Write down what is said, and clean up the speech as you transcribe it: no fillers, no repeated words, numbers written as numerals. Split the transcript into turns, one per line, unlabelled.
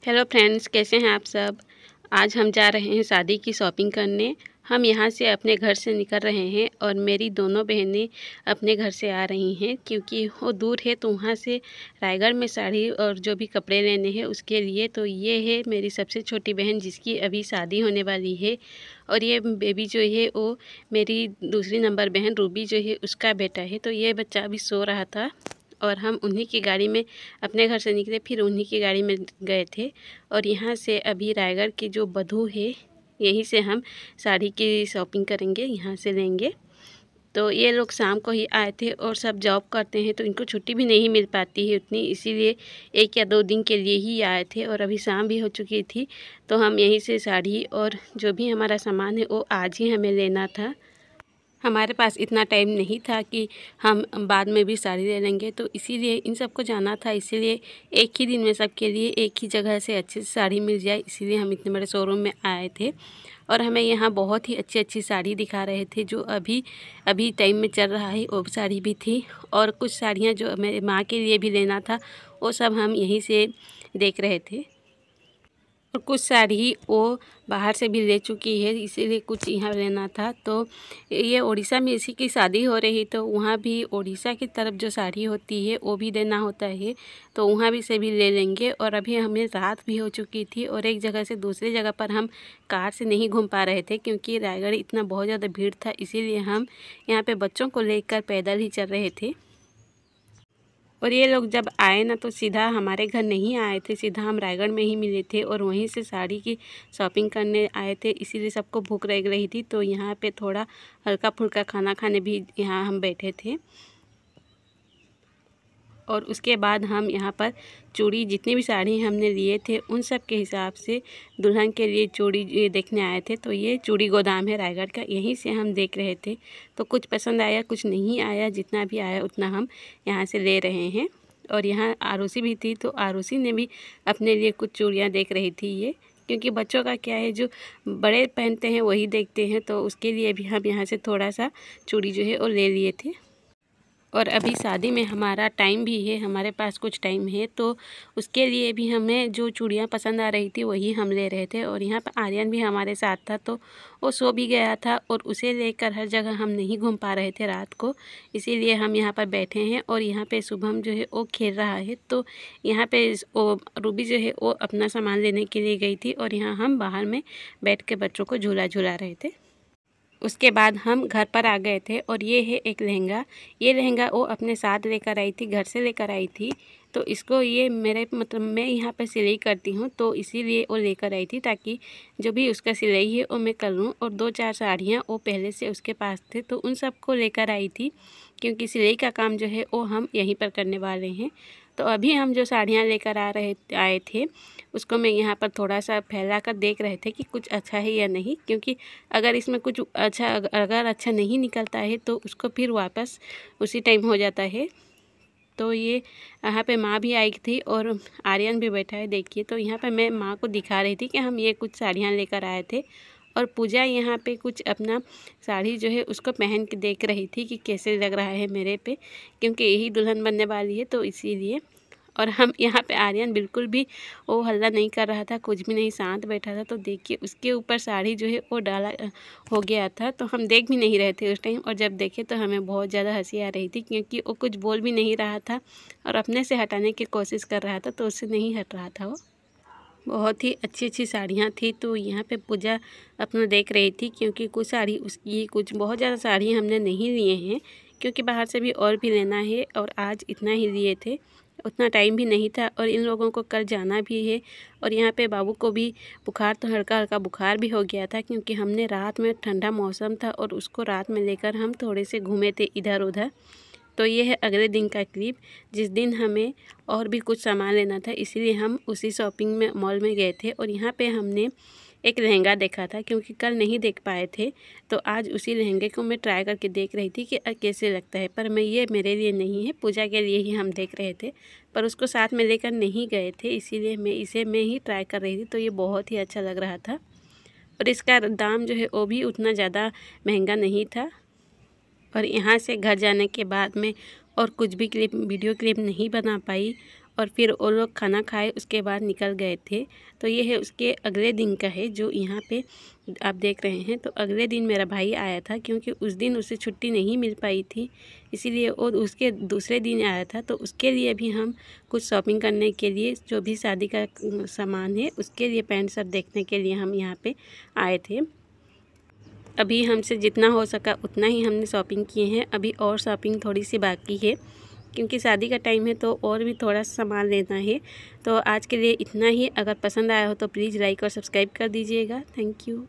Hello friends, कैसे हैं आप सब। आज हम जा रहे हैं शादी की शॉपिंग करने। हम यहाँ से अपने घर से निकल रहे हैं और मेरी दोनों बहनें अपने घर से आ रही हैं क्योंकि वो दूर है, तो वहाँ से रायगढ़ में साड़ी और जो भी कपड़े लेने हैं उसके लिए। तो ये है मेरी सबसे छोटी बहन जिसकी अभी शादी होने वाली है, और ये बेबी जो है वो मेरी दूसरी नंबर बहन रूबी जो है उसका बेटा है। तो ये बच्चा अभी सो रहा था और हम उन्हीं की गाड़ी में अपने घर से निकले, फिर उन्हीं की गाड़ी में गए थे। और यहाँ से अभी रायगढ़ की जो बधू है यहीं से हम साड़ी की शॉपिंग करेंगे, यहाँ से लेंगे। तो ये लोग शाम को ही आए थे और सब जॉब करते हैं तो इनको छुट्टी भी नहीं मिल पाती है उतनी, इसीलिए 1 या 2 दिन के लिए ही आए थे। और अभी शाम भी हो चुकी थी, तो हम यहीं से साड़ी और जो भी हमारा सामान है वो आज ही हमें लेना था। हमारे पास इतना टाइम नहीं था कि हम बाद में भी साड़ी ले लेंगे, तो इसीलिए इन सबको जाना था, इसीलिए एक ही दिन में सबके लिए एक ही जगह से अच्छी साड़ी मिल जाए, इसीलिए हम इतने बड़े शोरूम में आए थे। और हमें यहाँ बहुत ही अच्छी अच्छी साड़ी दिखा रहे थे जो अभी अभी टाइम में चल रहा है, वो साड़ी भी थी। और कुछ साड़ियाँ जो मेरे माँ के लिए भी लेना था वो सब हम यहीं से देख रहे थे। और कुछ साड़ी वो बाहर से भी ले चुकी है, इसीलिए कुछ यहाँ लेना था। तो ये उड़ीसा में इसी की शादी हो रही, तो वहाँ भी उड़ीसा की तरफ जो साड़ी होती है वो भी लेना होता है, तो वहाँ भी से भी ले लेंगे। और अभी हमें रात भी हो चुकी थी और एक जगह से दूसरी जगह पर हम कार से नहीं घूम पा रहे थे क्योंकि रायगढ़ इतना बहुत ज़्यादा भीड़ था, इसीलिए हम यहाँ पर बच्चों को लेकर पैदल ही चल रहे थे। और ये लोग जब आए ना तो सीधा हमारे घर नहीं आए थे, सीधा हम रायगढ़ में ही मिले थे और वहीं से साड़ी की शॉपिंग करने आए थे, इसीलिए सबको भूख लग रही थी। तो यहाँ पे थोड़ा हल्का फुल्का खाना खाने भी यहाँ हम बैठे थे। और उसके बाद हम यहाँ पर चूड़ी, जितनी भी साड़ी हमने लिए थे उन सब के हिसाब से दुल्हन के लिए चूड़ी देखने आए थे। तो ये चूड़ी गोदाम है रायगढ़ का, यहीं से हम देख रहे थे। तो कुछ पसंद आया, कुछ नहीं आया, जितना भी आया उतना हम यहाँ से ले रहे हैं। और यहाँ आरूसी भी थी, तो आरूसी ने भी अपने लिए कुछ चूड़ियाँ देख रही थी ये, क्योंकि बच्चों का क्या है, जो बड़े पहनते हैं वही देखते हैं, तो उसके लिए भी हम यहाँ से थोड़ा सा चूड़ी जो है वो ले लिए थे। और अभी शादी में हमारा टाइम भी है, हमारे पास कुछ टाइम है, तो उसके लिए भी हमें जो चूड़ियाँ पसंद आ रही थी वही हम ले रहे थे। और यहाँ पर आर्यन भी हमारे साथ था, तो वो सो भी गया था और उसे लेकर हर जगह हम नहीं घूम पा रहे थे रात को, इसीलिए हम यहाँ पर बैठे हैं। और यहाँ पे शुभम जो है वो खेल रहा है, तो यहाँ पे वो रूबी जो है वो अपना सामान लेने के लिए गई थी और यहाँ हम बाहर में बैठ के बच्चों को झूला झूला रहे थे। उसके बाद हम घर पर आ गए थे और ये है एक लहंगा। ये लहंगा वो अपने साथ लेकर आई थी, घर से लेकर आई थी। तो इसको ये मेरे मतलब मैं यहाँ पर सिलाई करती हूँ, तो इसीलिए वो लेकर आई थी ताकि जो भी उसका सिलाई है वो मैं कर लूँ। और 2-4 साड़ियाँ वो पहले से उसके पास थे, तो उन सबको लेकर आई थी क्योंकि सिलाई का काम जो है वो हम यहीं पर करने वाले हैं। तो अभी हम जो साड़ियाँ लेकर आए थे उसको मैं यहाँ पर थोड़ा सा फैला कर देख रहे थे कि कुछ अच्छा है या नहीं, क्योंकि अगर इसमें कुछ अच्छा अगर अच्छा नहीं निकलता है तो उसको फिर वापस उसी टाइम हो जाता है। तो ये यहाँ पे माँ भी आई थी और आर्यन भी बैठा है, देखिए। तो यहाँ पे मैं माँ को दिखा रही थी कि हम ये कुछ साड़ियाँ लेकर आए थे। और पूजा यहाँ पे कुछ अपना साड़ी जो है उसको पहन के देख रही थी कि कैसे लग रहा है मेरे पे, क्योंकि यही दुल्हन बनने वाली है, तो इसीलिए। और हम यहाँ पे आर्यन बिल्कुल भी वो हल्ला नहीं कर रहा था, कुछ भी नहीं, शांत बैठा था। तो देखिए उसके ऊपर साड़ी जो है वो डाला हो गया था, तो हम देख भी नहीं रहे थे उस टाइम। और जब देखे तो हमें बहुत ज़्यादा हंसी आ रही थी क्योंकि वो कुछ बोल भी नहीं रहा था और अपने से हटाने की कोशिश कर रहा था, तो उससे नहीं हट रहा था वो। बहुत ही अच्छी अच्छी साड़ियाँ थी, तो यहाँ पे पूजा अपना देख रही थी क्योंकि कुछ साड़ी उसकी, कुछ बहुत ज़्यादा साड़ी हमने नहीं लिए हैं क्योंकि बाहर से भी और भी लेना है और आज इतना ही लिए थे, उतना टाइम भी नहीं था और इन लोगों को कल जाना भी है। और यहाँ पे बाबू को भी बुखार, तो हल्का हल्का बुखार भी हो गया था क्योंकि हमने रात में, ठंडा मौसम था और उसको रात में लेकर हम थोड़े से घूमे थे इधर उधर। तो ये है अगले दिन का क्लिप, जिस दिन हमें और भी कुछ सामान लेना था, इसीलिए हम उसी शॉपिंग में मॉल में गए थे। और यहाँ पे हमने एक लहंगा देखा था क्योंकि कल नहीं देख पाए थे, तो आज उसी लहंगे को मैं ट्राई करके देख रही थी कि कैसे लगता है। पर मैं, ये मेरे लिए नहीं है, पूजा के लिए ही हम देख रहे थे, पर उसको साथ में लेकर नहीं गए थे, इसीलिए मैं ही ट्राई कर रही थी। तो ये बहुत ही अच्छा लग रहा था और इसका दाम जो है वो भी उतना ज़्यादा महंगा नहीं था। और यहाँ से घर जाने के बाद में और कुछ भी वीडियो क्लिप नहीं बना पाई और फिर वो लोग खाना खाए उसके बाद निकल गए थे। तो ये है उसके अगले दिन का है जो यहाँ पे आप देख रहे हैं। तो अगले दिन मेरा भाई आया था, क्योंकि उस दिन उसे छुट्टी नहीं मिल पाई थी, इसीलिए और उसके दूसरे दिन आया था। तो उसके लिए भी हम कुछ शॉपिंग करने के लिए, जो भी शादी का सामान है उसके लिए पैंट शर्ट देखने के लिए हम यहाँ पे आए थे। अभी हमसे जितना हो सका उतना ही हमने शॉपिंग किए हैं। अभी और शॉपिंग थोड़ी सी बाकी है, क्योंकि शादी का टाइम है तो और भी थोड़ा सामान लेना है। तो आज के लिए इतना ही। अगर पसंद आया हो तो प्लीज़ लाइक और सब्सक्राइब कर दीजिएगा। Thank you.